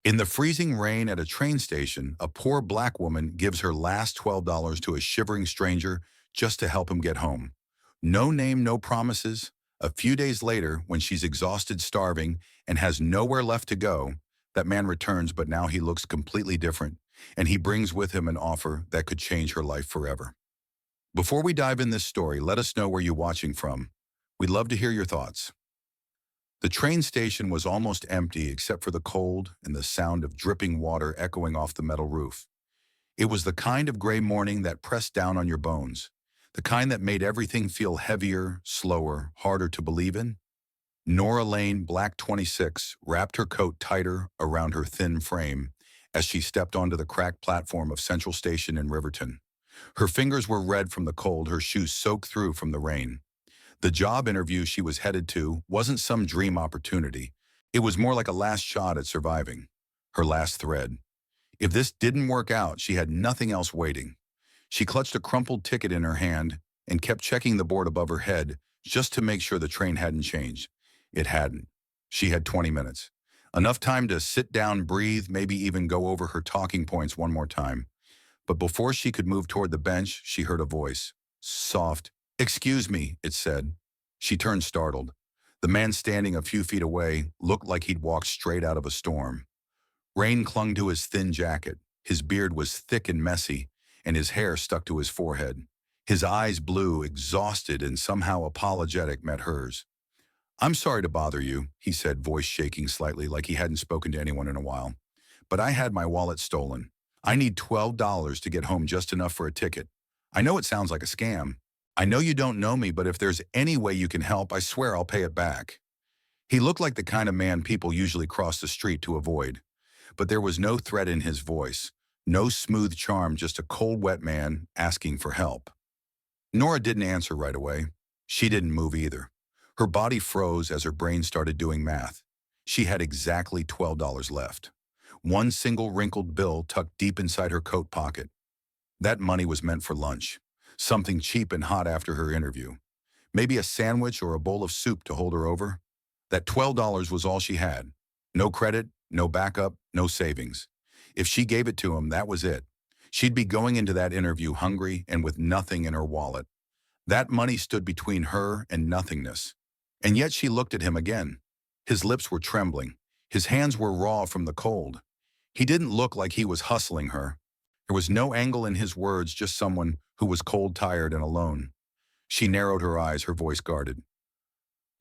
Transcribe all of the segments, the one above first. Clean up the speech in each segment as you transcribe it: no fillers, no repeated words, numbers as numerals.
In the freezing rain at a train station, a poor black woman gives her last $12 to a shivering stranger just to help him get home. No name, no promises. A few days later, when she's exhausted, starving, and has nowhere left to go, that man returns, but now he looks completely different, and he brings with him an offer that could change her life forever. Before we dive in this story, let us know where you're watching from. We'd love to hear your thoughts. The train station was almost empty except for the cold and the sound of dripping water echoing off the metal roof. It was the kind of gray morning that pressed down on your bones, the kind that made everything feel heavier, slower, harder to believe in. Nora Lane, Black 26, wrapped her coat tighter around her thin frame as she stepped onto the cracked platform of Central Station in Riverton. Her fingers were red from the cold, her shoes soaked through from the rain. The job interview she was headed to wasn't some dream opportunity. It was more like a last shot at surviving, her last thread. If this didn't work out, she had nothing else waiting. She clutched a crumpled ticket in her hand and kept checking the board above her head just to make sure the train hadn't changed. It hadn't. She had 20 minutes. Enough time to sit down, breathe, maybe even go over her talking points one more time. But before she could move toward the bench, she heard a voice. Soft. "Excuse me," it said. She turned startled. The man standing a few feet away looked like he'd walked straight out of a storm. Rain clung to his thin jacket. His beard was thick and messy, and his hair stuck to his forehead. His eyes, blue, exhausted, and somehow apologetic, met hers. "I'm sorry to bother you," he said, voice shaking slightly like he hadn't spoken to anyone in a while. "But I had my wallet stolen. I need $12 to get home, just enough for a ticket. I know it sounds like a scam. I know you don't know me, but if there's any way you can help, I swear I'll pay it back." He looked like the kind of man people usually cross the street to avoid. But there was no threat in his voice, no smooth charm, just a cold, wet man asking for help. Nora didn't answer right away. She didn't move either. Her body froze as her brain started doing math. She had exactly $12 left. One single wrinkled bill tucked deep inside her coat pocket. That money was meant for lunch, something cheap and hot after her interview. Maybe a sandwich or a bowl of soup to hold her over. That $12 was all she had. No credit, no backup, no savings. If she gave it to him, that was it. She'd be going into that interview hungry and with nothing in her wallet. That money stood between her and nothingness. And yet she looked at him again. His lips were trembling. His hands were raw from the cold. He didn't look like he was hustling her. There was no angle in his words, just someone who was cold, tired, and alone. She narrowed her eyes, her voice guarded.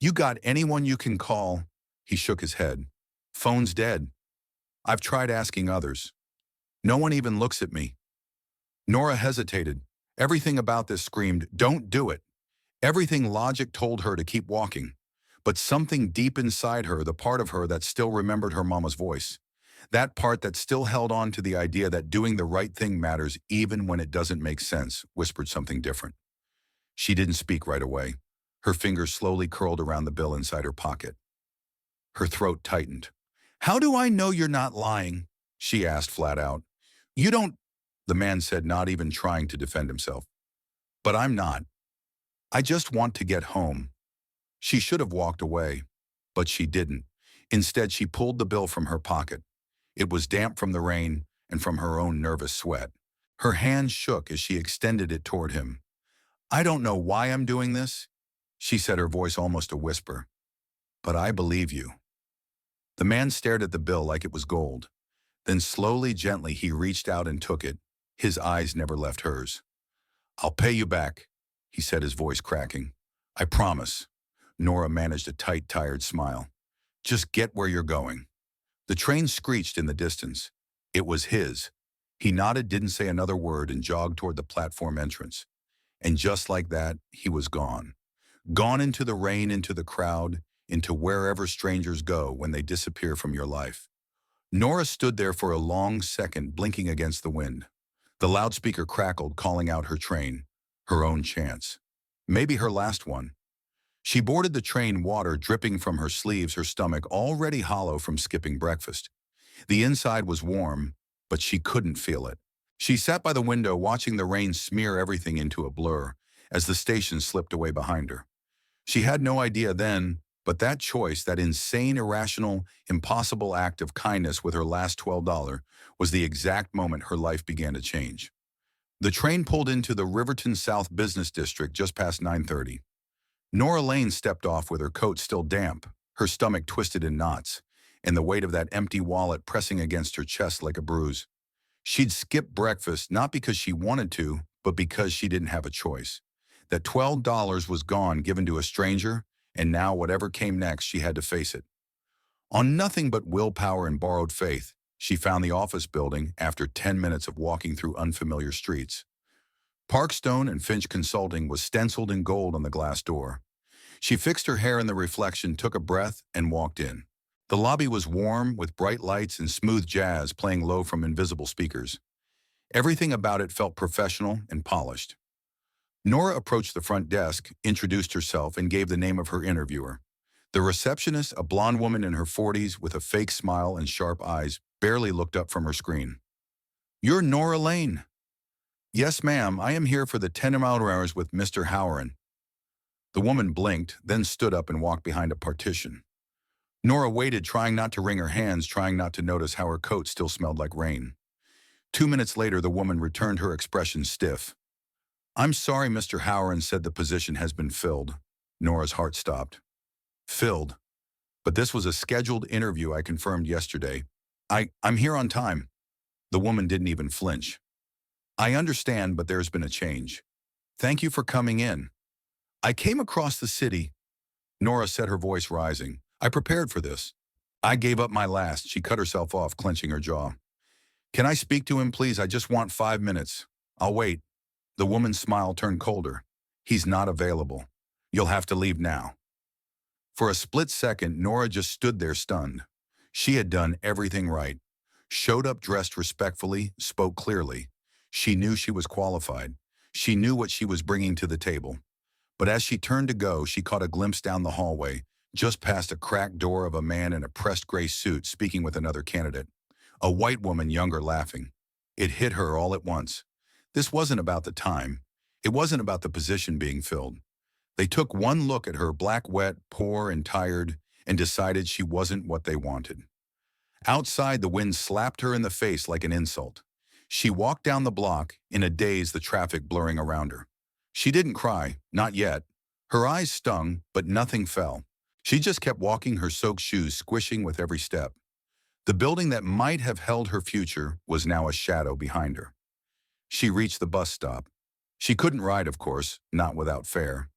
"You got anyone you can call?" He shook his head. "Phone's dead. I've tried asking others. No one even looks at me." Nora hesitated. Everything about this screamed, "Don't do it." Everything logic told her to keep walking. But something deep inside her, the part of her that still remembered her mama's voice, that part that still held on to the idea that doing the right thing matters even when it doesn't make sense, whispered something different. She didn't speak right away. Her fingers slowly curled around the bill inside her pocket. Her throat tightened. "How do I know you're not lying?" she asked flat out. "You don't," the man said, not even trying to defend himself. "But I'm not. I just want to get home." She should have walked away, but she didn't. Instead, she pulled the bill from her pocket. It was damp from the rain and from her own nervous sweat. Her hand shook as she extended it toward him. "I don't know why I'm doing this," she said, her voice almost a whisper. "But I believe you." The man stared at the bill like it was gold. Then slowly, gently, he reached out and took it. His eyes never left hers. "I'll pay you back," he said, his voice cracking. "I promise." Nora managed a tight, tired smile. "Just get where you're going." The train screeched in the distance. It was his. He nodded, didn't say another word, and jogged toward the platform entrance. And just like that, he was gone. Gone into the rain, into the crowd, into wherever strangers go when they disappear from your life. Nora stood there for a long second, blinking against the wind. The loudspeaker crackled, calling out her train, her own chance. Maybe her last one. She boarded the train, water dripping from her sleeves, her stomach already hollow from skipping breakfast. The inside was warm, but she couldn't feel it. She sat by the window, watching the rain smear everything into a blur as the station slipped away behind her. She had no idea then, But that choice, that insane, irrational, impossible act of kindness with her last $12, was the exact moment her life began to change. The train pulled into the Riverton South Business District just past 9:30. Nora Lane stepped off with her coat still damp, her stomach twisted in knots, and the weight of that empty wallet pressing against her chest like a bruise. She'd skipped breakfast not because she wanted to, but because she didn't have a choice. That $12 was gone, given to a stranger, and now whatever came next, she had to face it. On nothing but willpower and borrowed faith, she found the office building after 10 minutes of walking through unfamiliar streets. Parkstone and Finch Consulting was stenciled in gold on the glass door. She fixed her hair in the reflection, took a breath, and walked in. The lobby was warm, with bright lights and smooth jazz playing low from invisible speakers. Everything about it felt professional and polished. Nora approached the front desk, introduced herself, and gave the name of her interviewer. The receptionist, a blonde woman in her 40s with a fake smile and sharp eyes, barely looked up from her screen. "You're Nora Lane." "Yes, ma'am. I am here for the 10-mile hours with Mr. Howard." The woman blinked, then stood up and walked behind a partition. Nora waited, trying not to wring her hands, trying not to notice how her coat still smelled like rain. 2 minutes later, the woman returned, her expression stiff. "I'm sorry, Mr. Howard said the position has been filled." Nora's heart stopped. Filled. But this was a scheduled interview I confirmed yesterday. I'm here on time. The woman didn't even flinch. "I understand, but there's been a change. Thank you for coming in. I came across the city." Nora said, her voice rising. "I prepared for this. I gave up my last." She cut herself off, clenching her jaw. "Can I speak to him, please? I just want 5 minutes. I'll wait." The woman's smile turned colder. "He's not available. You'll have to leave now." For a split second, Nora just stood there stunned. She had done everything right. Showed up dressed respectfully, spoke clearly. She knew she was qualified. She knew what she was bringing to the table. But as she turned to go, she caught a glimpse down the hallway, just past a cracked door, of a man in a pressed gray suit speaking with another candidate. A white woman, younger, laughing. It hit her all at once. This wasn't about the time. It wasn't about the position being filled. They took one look at her, black, wet, poor, and tired, and decided she wasn't what they wanted. Outside, the wind slapped her in the face like an insult. She walked down the block, in a daze, the traffic blurring around her. She didn't cry, not yet. Her eyes stung, but nothing fell. She just kept walking, her soaked shoes squishing with every step. The building that might have held her future was now a shadow behind her. She reached the bus stop. She couldn't ride, of course, not without fare.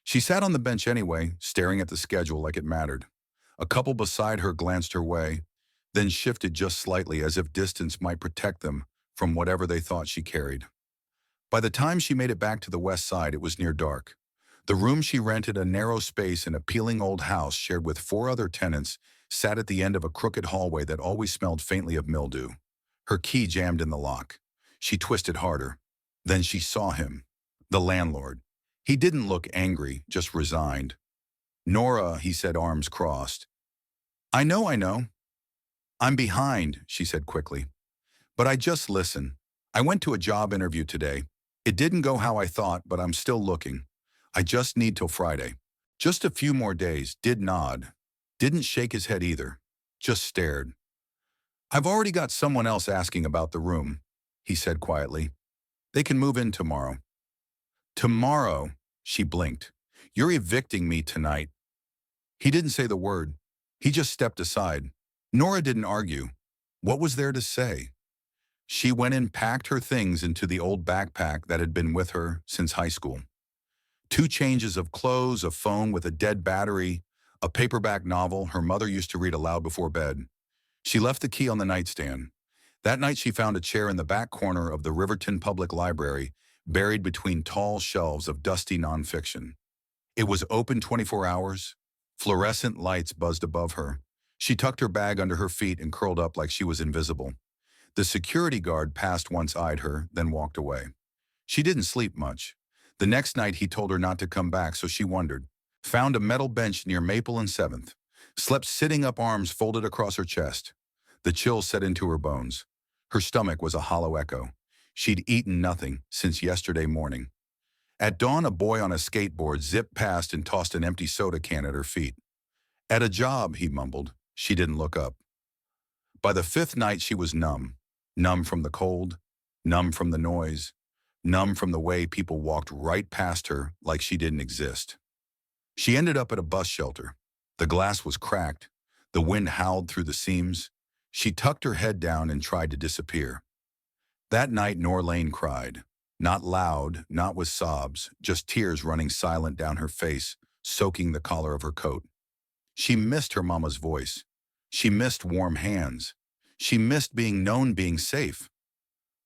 She sat on the bench anyway, staring at the schedule like it mattered. A couple beside her glanced her way, then shifted just slightly, as if distance might protect them from whatever they thought she carried. By the time she made it back to the west side, it was near dark. The room she rented, a narrow space in a peeling old house shared with 4 other tenants, sat at the end of a crooked hallway that always smelled faintly of mildew. Her key jammed in the lock. She twisted harder. Then she saw him, the landlord. He didn't look angry, just resigned. "Nora," he said, arms crossed. I know. I'm behind," she said quickly. "But listen. I went to a job interview today. It didn't go how I thought, but I'm still looking. I just need till Friday. Just a few more days." Did nod. Didn't shake his head either. Just stared. "I've already got someone else asking about the room," he said quietly. "They can move in tomorrow." "Tomorrow?" She blinked. "You're evicting me tonight." He didn't say the word. He just stepped aside. Nora didn't argue. What was there to say? She went and packed her things into the old backpack that had been with her since high school. 2 changes of clothes, a phone with a dead battery, a paperback novel her mother used to read aloud before bed. She left the key on the nightstand. That night she found a chair in the back corner of the Riverton Public Library, buried between tall shelves of dusty nonfiction. It was open 24 hours. Fluorescent lights buzzed above her. She tucked her bag under her feet and curled up like she was invisible. The security guard passed once, eyed her, then walked away. She didn't sleep much. The next night he told her not to come back, so she wondered. Found a metal bench near Maple and 7th. Slept sitting up, arms folded across her chest. The chill set into her bones. Her stomach was a hollow echo. She'd eaten nothing since yesterday morning. At dawn, a boy on a skateboard zipped past and tossed an empty soda can at her feet. At a job, he mumbled. She didn't look up. By the fifth night, she was numb. Numb from the cold, numb from the noise, numb from the way people walked right past her like she didn't exist. She ended up at a bus shelter. The glass was cracked. The wind howled through the seams. She tucked her head down and tried to disappear. That night, Norlane cried. Not loud, not with sobs, just tears running silent down her face, soaking the collar of her coat. She missed her mama's voice. She missed warm hands. She missed being known, being safe.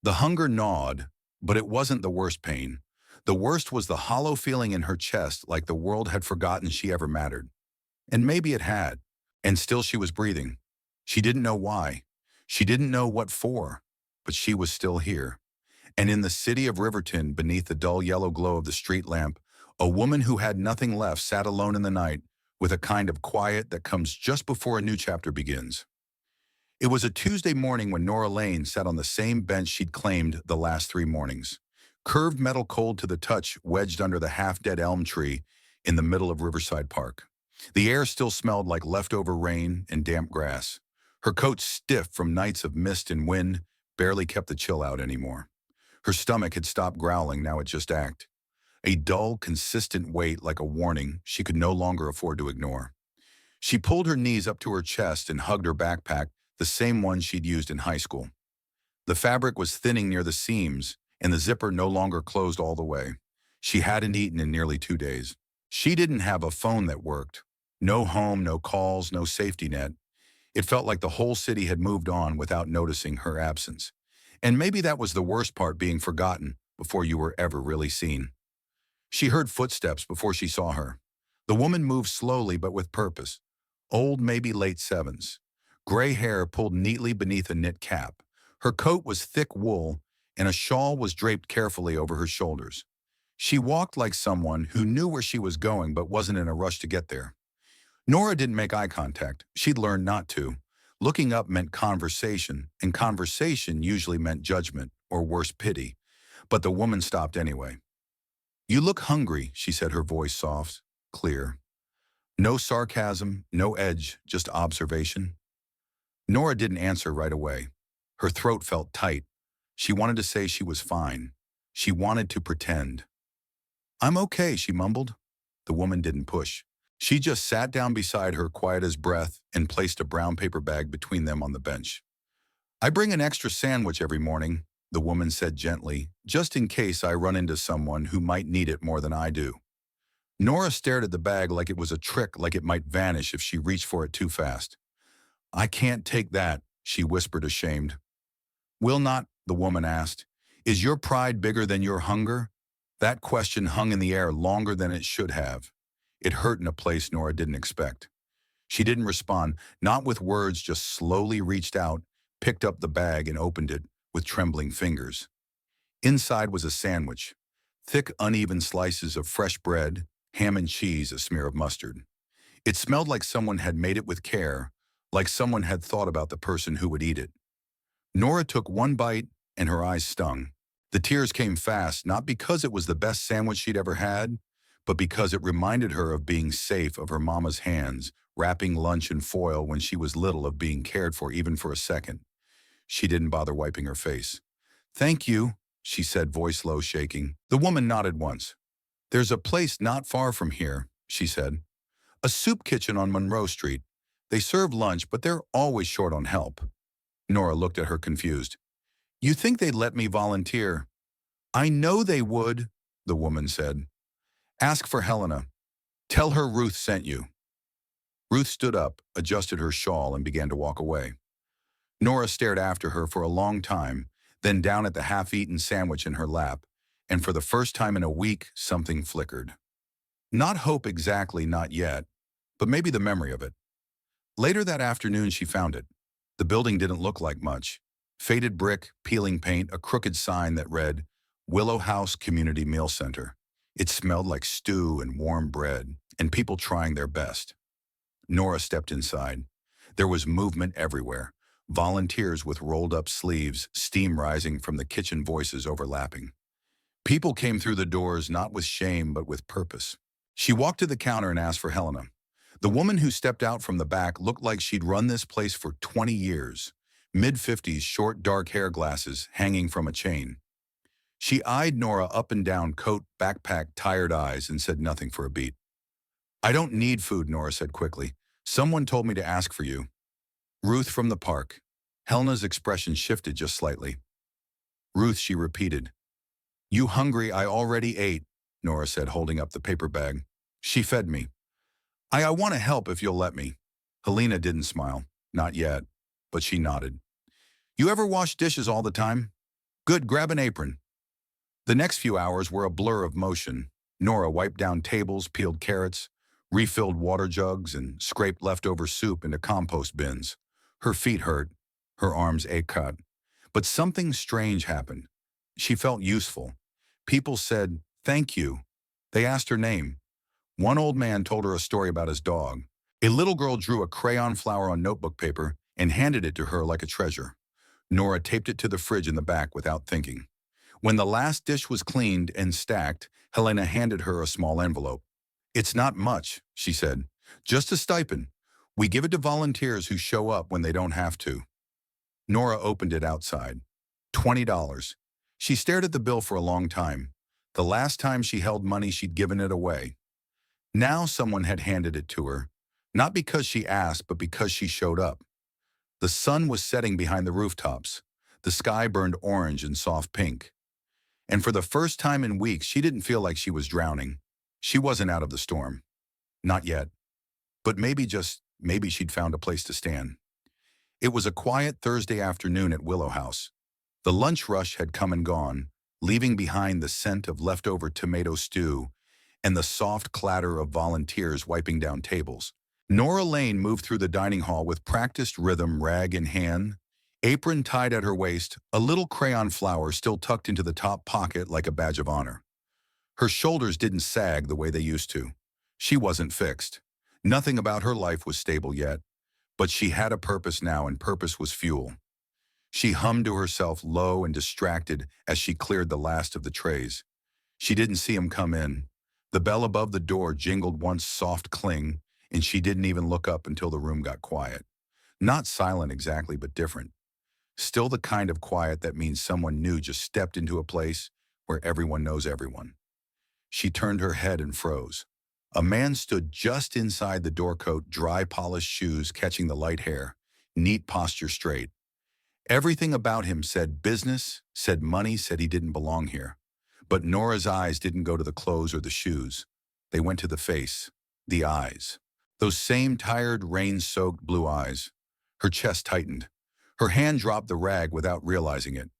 The hunger gnawed, but it wasn't the worst pain. The worst was the hollow feeling in her chest, like the world had forgotten she ever mattered. And maybe it had. And still she was breathing. She didn't know why. She didn't know what for. But she was still here. And in the city of Riverton, beneath the dull yellow glow of the street lamp, a woman who had nothing left sat alone in the night, with a kind of quiet that comes just before a new chapter begins. It was a Tuesday morning when Nora Lane sat on the same bench she'd claimed the last 3 mornings. Curved metal cold to the touch, wedged under the half-dead elm tree in the middle of Riverside Park. The air still smelled like leftover rain and damp grass. Her coat, stiff from nights of mist and wind, barely kept the chill out anymore. Her stomach had stopped growling, now it just ached. A dull, consistent weight like a warning she could no longer afford to ignore. She pulled her knees up to her chest and hugged her backpack, the same one she'd used in high school. The fabric was thinning near the seams, and the zipper no longer closed all the way. She hadn't eaten in nearly 2 days. She didn't have a phone that worked. No home, no calls, no safety net. It felt like the whole city had moved on without noticing her absence. And maybe that was the worst part, being forgotten before you were ever really seen. She heard footsteps before she saw her. The woman moved slowly but with purpose. Old, maybe late 7s. Gray hair pulled neatly beneath a knit cap. Her coat was thick wool, and a shawl was draped carefully over her shoulders. She walked like someone who knew where she was going but wasn't in a rush to get there. Nora didn't make eye contact. She'd learned not to. Looking up meant conversation, and conversation usually meant judgment, or worse, pity. But the woman stopped anyway. "You look hungry," she said, her voice soft, clear. No sarcasm, no edge, just observation. Nora didn't answer right away. Her throat felt tight. She wanted to say she was fine. She wanted to pretend. "I'm okay," she mumbled. The woman didn't push. She just sat down beside her, quiet as breath, and placed a brown paper bag between them on the bench. "I bring an extra sandwich every morning," the woman said gently, "just in case I run into someone who might need it more than I do." Nora stared at the bag like it was a trick, like it might vanish if she reached for it too fast. "I can't take that," she whispered, ashamed. "Will not?" the woman asked. "Is your pride bigger than your hunger?" That question hung in the air longer than it should have. It hurt in a place Nora didn't expect. She didn't respond, not with words, just slowly reached out, picked up the bag and opened it with trembling fingers. Inside was a sandwich, thick, uneven slices of fresh bread, ham and cheese, a smear of mustard. It smelled like someone had made it with care, like someone had thought about the person who would eat it. Nora took one bite and her eyes stung. The tears came fast, not because it was the best sandwich she'd ever had, but because it reminded her of being safe, of her mama's hands, wrapping lunch in foil when she was little, of being cared for even for a second. She didn't bother wiping her face. "Thank you," she said, voice low, shaking. The woman nodded once. "There's a place not far from here," she said. "A soup kitchen on Monroe Street. They serve lunch, but they're always short on help." Nora looked at her confused. "You think they'd let me volunteer?" "I know they would," the woman said. "Ask for Helena. Tell her Ruth sent you." Ruth stood up, adjusted her shawl, and began to walk away. Nora stared after her for a long time, then down at the half-eaten sandwich in her lap, and for the first time in a week, something flickered. Not hope exactly, not yet, but maybe the memory of it. Later that afternoon, she found it. The building didn't look like much. Faded brick, peeling paint, a crooked sign that read, "Willow House Community Meal Center." It smelled like stew and warm bread, and people trying their best. Nora stepped inside. There was movement everywhere. Volunteers with rolled-up sleeves, steam rising from the kitchen, voices overlapping. People came through the doors not with shame but with purpose. She walked to the counter and asked for Helena. The woman who stepped out from the back looked like she'd run this place for 20 years. Mid-50s, short dark hair, glasses hanging from a chain. She eyed Nora up and down, coat, backpack, tired eyes, and said nothing for a beat. "I don't need food," Nora said quickly. "Someone told me to ask for you." "Ruth from the park." Helena's expression shifted just slightly. "Ruth," she repeated. "You hungry? I already ate," Nora said, holding up the paper bag. "She fed me." I want to help if you'll let me." Helena didn't smile. Not yet. But she nodded. "You ever wash dishes all the time? Good, grab an apron." The next few hours were a blur of motion. Nora wiped down tables, peeled carrots, refilled water jugs, and scraped leftover soup into compost bins. Her feet hurt. Her arms ached. But something strange happened. She felt useful. People said, "Thank you." They asked her name. One old man told her a story about his dog. A little girl drew a crayon flower on notebook paper and handed it to her like a treasure. Nora taped it to the fridge in the back without thinking. When the last dish was cleaned and stacked, Helena handed her a small envelope. "It's not much," she said. "Just a stipend. We give it to volunteers who show up when they don't have to." Nora opened it outside. $20. She stared at the bill for a long time. The last time she held money, she'd given it away. Now someone had handed it to her, not because she asked, but because she showed up. The sun was setting behind the rooftops. The sky burned orange and soft pink. And for the first time in weeks, she didn't feel like she was drowning. She wasn't out of the storm. Not yet. But maybe, just maybe, she'd found a place to stand. It was a quiet Thursday afternoon at Willow House. The lunch rush had come and gone, leaving behind the scent of leftover tomato stew and the soft clatter of volunteers wiping down tables. Nora Lane moved through the dining hall with practiced rhythm, rag in hand, apron tied at her waist, a little crayon flower still tucked into the top pocket like a badge of honor. Her shoulders didn't sag the way they used to. She wasn't fixed. Nothing about her life was stable yet, but she had a purpose now, and purpose was fuel. She hummed to herself, low and distracted, as she cleared the last of the trays. She didn't see him come in. The bell above the door jingled one soft cling, and she didn't even look up until the room got quiet. Not silent exactly, but different. Still the kind of quiet that means someone new just stepped into a place where everyone knows everyone. She turned her head and froze. A man stood just inside the doorcoat, dry polished shoes catching the light hair, neat posture straight. Everything about him said business, said money, said he didn't belong here. But Nora's eyes didn't go to the clothes or the shoes. They went to the face, the eyes. Those same tired, rain-soaked blue eyes. Her chest tightened. Her hand dropped the rag without realizing it.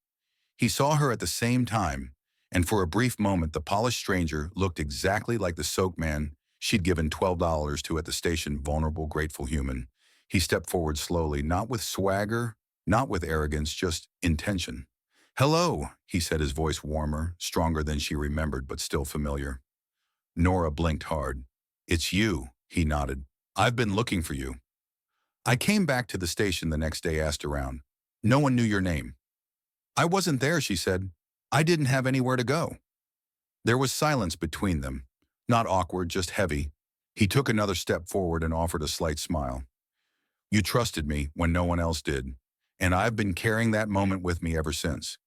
He saw her at the same time, and for a brief moment the polished stranger looked exactly like the soaked man she'd given $12 to at the station, vulnerable, grateful human. He stepped forward slowly, not with swagger, not with arrogance, just intention. "Hello," he said, his voice warmer, stronger than she remembered, but still familiar. Nora blinked hard. "It's you," he nodded. "I've been looking for you." "I came back to the station the next day, asked around. No one knew your name." "I wasn't there," she said. "I didn't have anywhere to go." There was silence between them. Not awkward, just heavy. He took another step forward and offered a slight smile. "You trusted me when no one else did, and I've been carrying that moment with me ever since."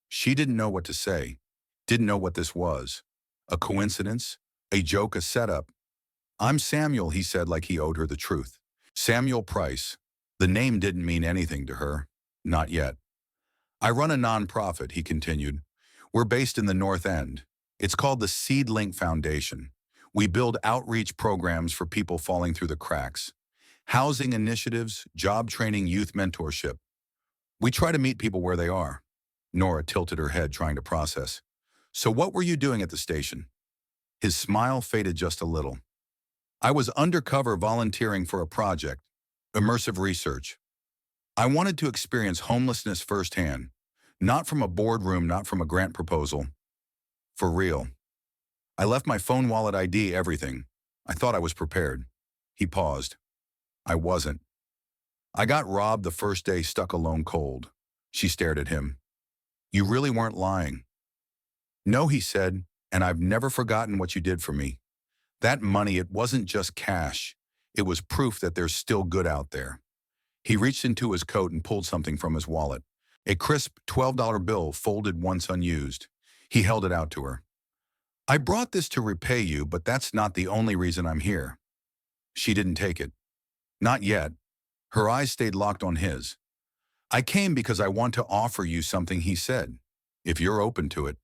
She didn't know what to say, didn't know what this was. A coincidence? A joke? A setup? "I'm Samuel," he said like he owed her the truth. Samuel Price. The name didn't mean anything to her. Not yet. "I run a nonprofit," he continued. "We're based in the North End. It's called the SeedLink Foundation. We build outreach programs for people falling through the cracks. Housing initiatives, job training, youth mentorship. We try to meet people where they are." Nora tilted her head, trying to process. "So what were you doing at the station?" His smile faded just a little. "I was undercover volunteering for a project, immersive research. I wanted to experience homelessness firsthand, not from a boardroom, not from a grant proposal. For real. I left my phone, wallet, ID, everything. I thought I was prepared." He paused. "I wasn't. I got robbed the first day, stuck alone cold." She stared at him. "You really weren't lying." "No," he said, "and I've never forgotten what you did for me. That money, it wasn't just cash. It was proof that there's still good out there. He reached into his coat and pulled something from his wallet. A crisp $12 bill folded once unused. He held it out to her. I brought this to repay you, but that's not the only reason I'm here. She didn't take it. Not yet. Her eyes stayed locked on his. I came because I want to offer you something, he said. If you're open to it.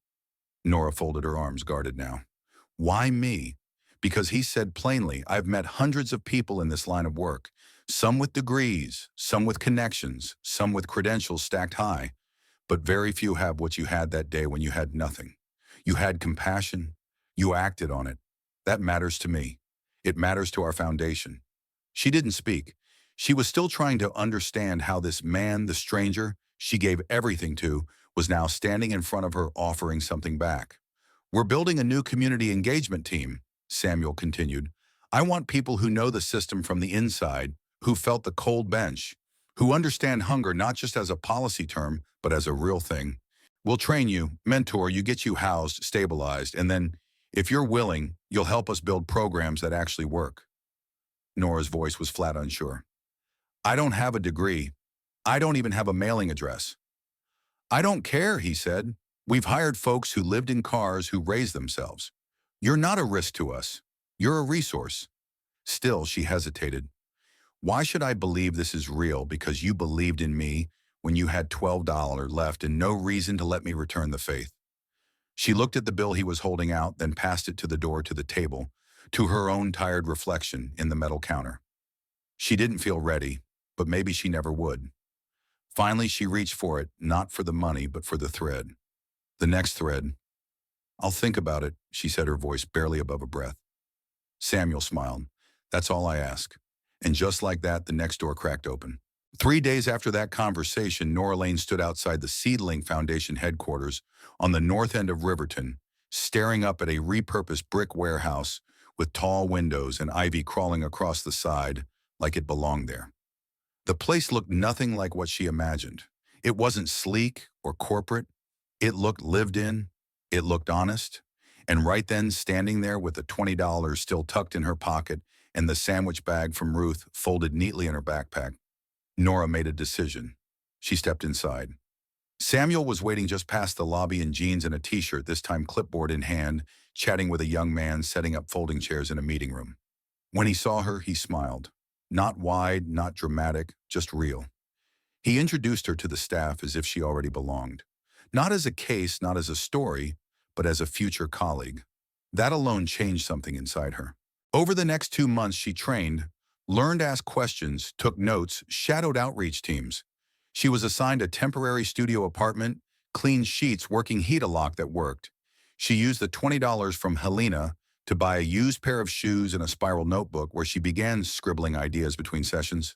Nora folded her arms, guarded now. Why me? Because he said plainly, I've met hundreds of people in this line of work, some with degrees, some with connections, some with credentials stacked high, but very few have what you had that day when you had nothing. You had compassion. You acted on it. That matters to me. It matters to our foundation. She didn't speak. She was still trying to understand how this man, the stranger she gave everything to, was now standing in front of her offering something back. We're building a new community engagement team, Samuel continued. I want people who know the system from the inside, who felt the cold bench, who understand hunger not just as a policy term, but as a real thing. We'll train you, mentor you, get you housed, stabilized, and then, if you're willing, you'll help us build programs that actually work. Nora's voice was flat unsure. I don't have a degree. I don't even have a mailing address. I don't care, he said. We've hired folks who lived in cars who raised themselves. You're not a risk to us. You're a resource. Still, she hesitated. Why should I believe this is real because you believed in me when you had $12 left and no reason to let me return the faith? She looked at the bill he was holding out, then passed it to the door to the table, to her own tired reflection in the metal counter. She didn't feel ready, but maybe she never would. Finally, she reached for it, not for the money, but for the thread. The next thread. I'll think about it, she said, her voice barely above a breath. Samuel smiled. That's all I ask. And just like that, the next door cracked open. 3 days after that conversation, Nora Lane stood outside the Seedling Foundation headquarters on the north end of Riverton, staring up at a repurposed brick warehouse with tall windows and ivy crawling across the side like it belonged there. The place looked nothing like what she imagined. It wasn't sleek or corporate. It looked lived in. It looked honest. And right then, standing there with the $20 still tucked in her pocket and the sandwich bag from Ruth folded neatly in her backpack, Nora made a decision. She stepped inside. Samuel was waiting just past the lobby in jeans and a t-shirt, this time clipboard in hand, chatting with a young man setting up folding chairs in a meeting room. When he saw her, he smiled. Not wide, not dramatic, just real. He introduced her to the staff as if she already belonged. Not as a case, not as a story, but as a future colleague. That alone changed something inside her. Over the next 2 months, she trained, learned to ask questions, took notes, shadowed outreach teams. She was assigned a temporary studio apartment, cleaned sheets, working heat-a-lock that worked. She used the $20 from Helena to buy a used pair of shoes and a spiral notebook where she began scribbling ideas between sessions.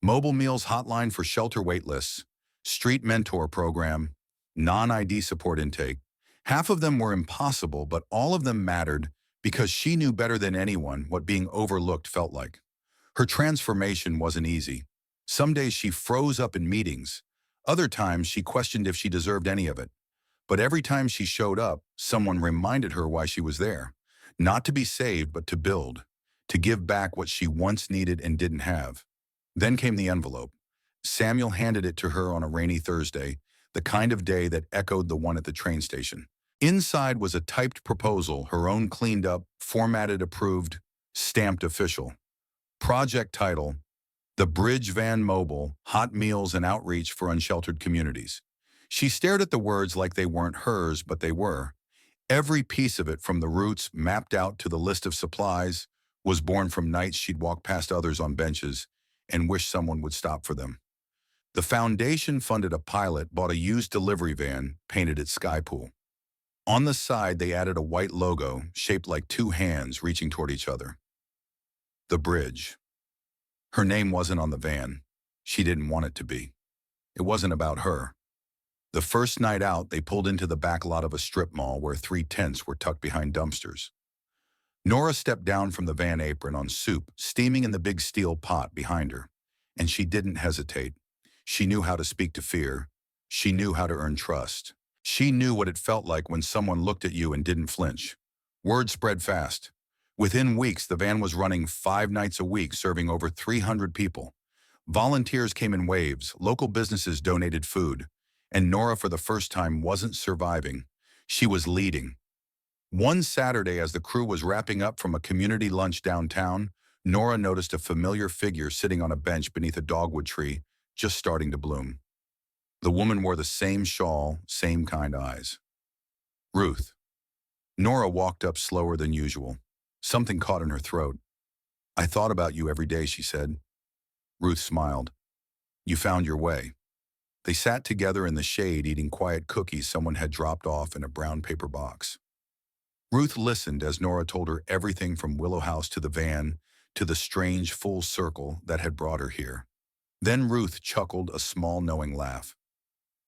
Mobile meals hotline for shelter waitlists, street mentor program, non-ID support intake. Half of them were impossible, but all of them mattered because she knew better than anyone what being overlooked felt like. Her transformation wasn't easy. Some days she froze up in meetings. Other times she questioned if she deserved any of it. But every time she showed up, someone reminded her why she was there. Not to be saved, but to build. To give back what she once needed and didn't have. Then came the envelope. Samuel handed it to her on a rainy Thursday, the kind of day that echoed the one at the train station. Inside was a typed proposal, her own cleaned up, formatted, approved, stamped official. Project title, The Bridge Van Mobile, Hot Meals and Outreach for Unsheltered Communities. She stared at the words like they weren't hers, but they were. Every piece of it, from the routes mapped out to the list of supplies, was born from nights she'd walk past others on benches and wish someone would stop for them. The foundation funded a pilot, bought a used delivery van, painted it sky pool. On the side, they added a white logo shaped like 2 hands reaching toward each other. The Bridge. Her name wasn't on the van. She didn't want it to be. It wasn't about her. The first night out, they pulled into the back lot of a strip mall where 3 tents were tucked behind dumpsters. Nora stepped down from the van apron on soup, steaming in the big steel pot behind her. And she didn't hesitate. She knew how to speak to fear. She knew how to earn trust. She knew what it felt like when someone looked at you and didn't flinch. Word spread fast. Within weeks, the van was running 5 nights a week, serving over 300 people. Volunteers came in waves, local businesses donated food, and Nora, for the first time, wasn't surviving. She was leading. One Saturday, as the crew was wrapping up from a community lunch downtown, Nora noticed a familiar figure sitting on a bench beneath a dogwood tree, just starting to bloom. The woman wore the same shawl, same kind eyes. Ruth. Nora walked up slower than usual. Something caught in her throat. "I thought about you every day," she said. Ruth smiled. "You found your way." They sat together in the shade, eating quiet cookies someone had dropped off in a brown paper box. Ruth listened as Nora told her everything from Willow House to the van to the strange full circle that had brought her here. Then Ruth chuckled a small knowing laugh.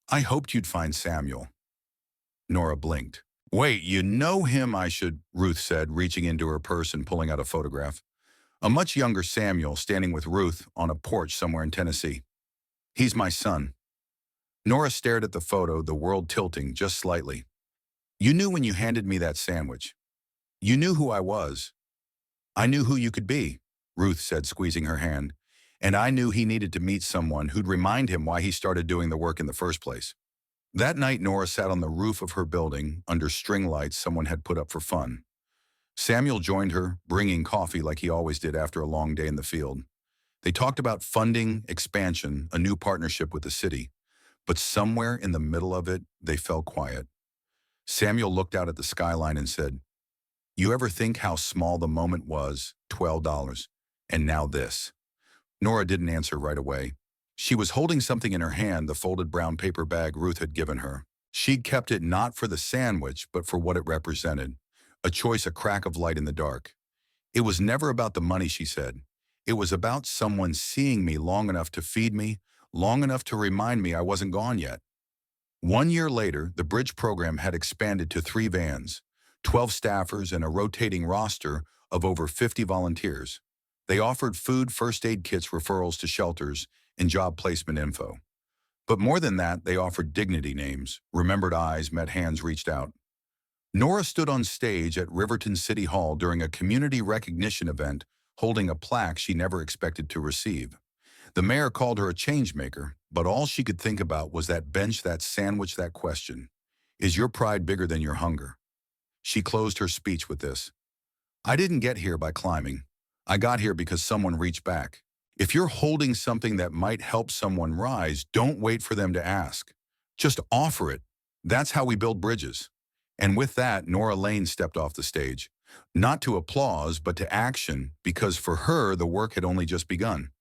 "I hoped you'd find Samuel." Nora blinked. "Wait, you know him? I should," Ruth said, reaching into her purse and pulling out a photograph. A much younger Samuel standing with Ruth on a porch somewhere in Tennessee. "He's my son." Nora stared at the photo, the world tilting just slightly. "You knew when you handed me that sandwich. You knew who I was. I knew who you could be," Ruth said, squeezing her hand. "And I knew he needed to meet someone who'd remind him why he started doing the work in the first place." That night, Nora sat on the roof of her building under string lights someone had put up for fun. Samuel joined her, bringing coffee like he always did after a long day in the field. They talked about funding, expansion, a new partnership with the city. But somewhere in the middle of it, they fell quiet. Samuel looked out at the skyline and said, "You ever think how small the moment was? $12. And now this." Nora didn't answer right away. She was holding something in her hand, the folded brown paper bag Ruth had given her. She'd kept it not for the sandwich, but for what it represented. A choice, a crack of light in the dark. It was never about the money, she said. It was about someone seeing me long enough to feed me, long enough to remind me I wasn't gone yet. 1 year later, the Bridge program had expanded to 3 vans, 12 staffers, and a rotating roster of over 50 volunteers. They offered food, first aid kits, referrals to shelters, and job placement info. But more than that, they offered dignity names, remembered eyes, met hands, reached out. Nora stood on stage at Riverton City Hall during a community recognition event, holding a plaque she never expected to receive. The mayor called her a changemaker, but all she could think about was that bench, that sandwich, that question. Is your pride bigger than your hunger? She closed her speech with this. "I didn't get here by climbing. I got here because someone reached back. If you're holding something that might help someone rise, don't wait for them to ask. Just offer it. That's how we build bridges." And with that, Nora Lane stepped off the stage. Not to applause, but to action, because for her, the work had only just begun.